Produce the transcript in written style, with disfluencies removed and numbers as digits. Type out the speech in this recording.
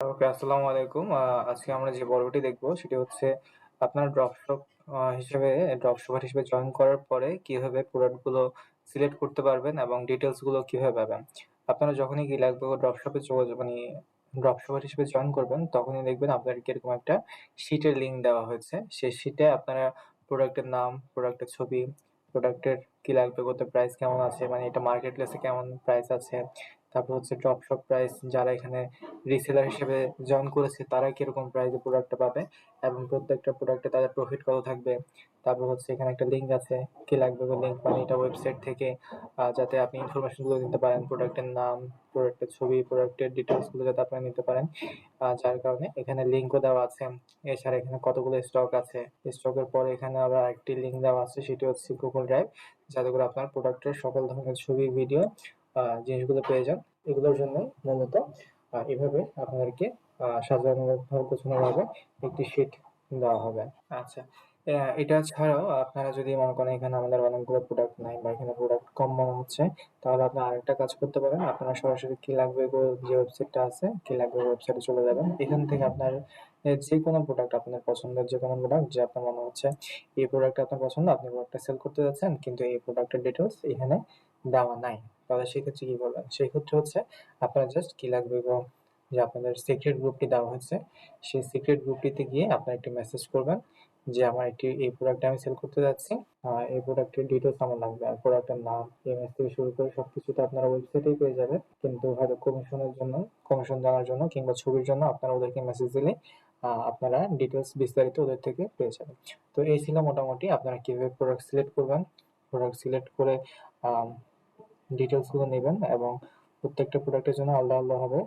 ওকে, আসসালামু আলাইকুম। আজকে আমরা যে পর্বটি দেখব সেটি হচ্ছে আপনার ড্রপশপার হিসেবে জয়েন করার পরে কিভাবে প্রোডাক্ট গুলো সিলেক্ট করতে পারবেন এবং ডিটেইলস গুলো কিভাবে পাবেন। আপনারা যখনই Gilago ড্রপশপে ড্রপশপার হিসেবে জয়েন করবেন তখনই দেখবেন আপনাদেরকে এরকম একটা শিটের লিংক দেওয়া হয়েছে। সেই শিটে আপনারা প্রোডাক্টের নাম, প্রোডাক্টের ছবি, প্রোডাক্টের কি লাগবে, কত প্রাইস কেমন আছে, মানে এটা মার্কেট প্লেসে কেমন প্রাইস আছে, তারপর হচ্ছে ড্রপশপ প্রাইস, যারা এখানে রিসেলার হিসেবে জয়েন করেছে তারা কিরকম প্রাইসে প্রোডাক্টটা পাবে এবং প্রত্যেকটা প্রোডাক্টে তাদের প্রফিট কত থাকবে। তারপর হচ্ছে এখানে একটা লিঙ্ক আছে, কি লাগবে লিঙ্ক, মানে এটা ওয়েবসাইট থেকে যাতে আপনি ইনফরমেশন গুলো নিতে পারেন, প্রোডাক্টের নাম, প্রোডাক্টের ছবি, প্রোডাক্টের ডিটেলস গুলো যাতে আপনারা নিতে পারেন। যার কারণে এখানে লিঙ্কও দেওয়া আছে। এছাড়া এখানে কতগুলো স্টক আছে, স্টকের পরে এখানে আবার একটি লিঙ্ক দেওয়া আছে, সেটি হচ্ছে গুগল ড্রাইভ, যাতে করে আপনার প্রোডাক্টের সকল ধরনের ছবি, ভিডিও, জিনিসগুলো পেয়ে যান। এগুলোর জন্য মূলত এভাবে আপনাদেরকে সাজানোভাবে গোছানোভাবে একটি শীট দেওয়া হবে। আচ্ছা, এটা ছাড়াও আপনারা যদি মনে করেন এখানে আমাদের অনেকগুলো প্রোডাক্ট নাই বা এখানে প্রোডাক্ট কম মনে হচ্ছে, তাহলে আপনারা আরেকটা কাজ করতে পারেন। আপনারা সরাসরি কি লাগবে গো যে ওয়েবসাইটটা আছে, কি লাগবে ওয়েবসাইটে চলে যাবেন। এখান থেকে আপনার যেকোনো প্রোডাক্ট, আপনার পছন্দের যেকোনো প্রোডাক্ট যে আপনার মনে হচ্ছে এই প্রোডাক্টটা আপনার পছন্দ, আপনি প্রোডাক্টটা সেল করতে যাচ্ছেন কিন্তু এই প্রোডাক্টের ডিটেইলস এখানে দেওয়া নাই। তাহলে সেক্ষেত্রে কি করবেন? সেক্ষেত্রে হচ্ছে আপনারা জাস্ট কি লাগবে গো যে আপনাদের সিক্রেট গ্রুপটি দেওয়া হয়েছে, সেই সিক্রেট গ্রুপটিতে গিয়ে আপনারা একটি মেসেজ করবেন যে আমার এই প্রোডাক্টটা আমি সেল করতে যাচ্ছি। এই প্রোডাক্টের ডিটেইলস আমার লাগবে। আর প্রোডাক্টের নাম, ইমেজ থেকে শুরু করে সবকিছু তো আপনারা ওয়েবসাইটেই পেয়ে যাবেন। কিন্তু হয়তো কমিশন জানার জন্য কিংবা ছবির জন্য আপনারা ওদেরকে মেসেজ দিলে আপনারা ডিটেইলস বিস্তারিত ওদের থেকে পেয়ে যাবেন। তো এই ছিল মোটামুটি আপনারা কিভাবে প্রোডাক্ট সিলেক্ট করবেন। প্রোডাক্ট সিলেক্ট করে আম ডিটেইলস গুলো নেবেন এবং প্রত্যেকটা প্রোডাক্টের জন্য আলাদা হবে।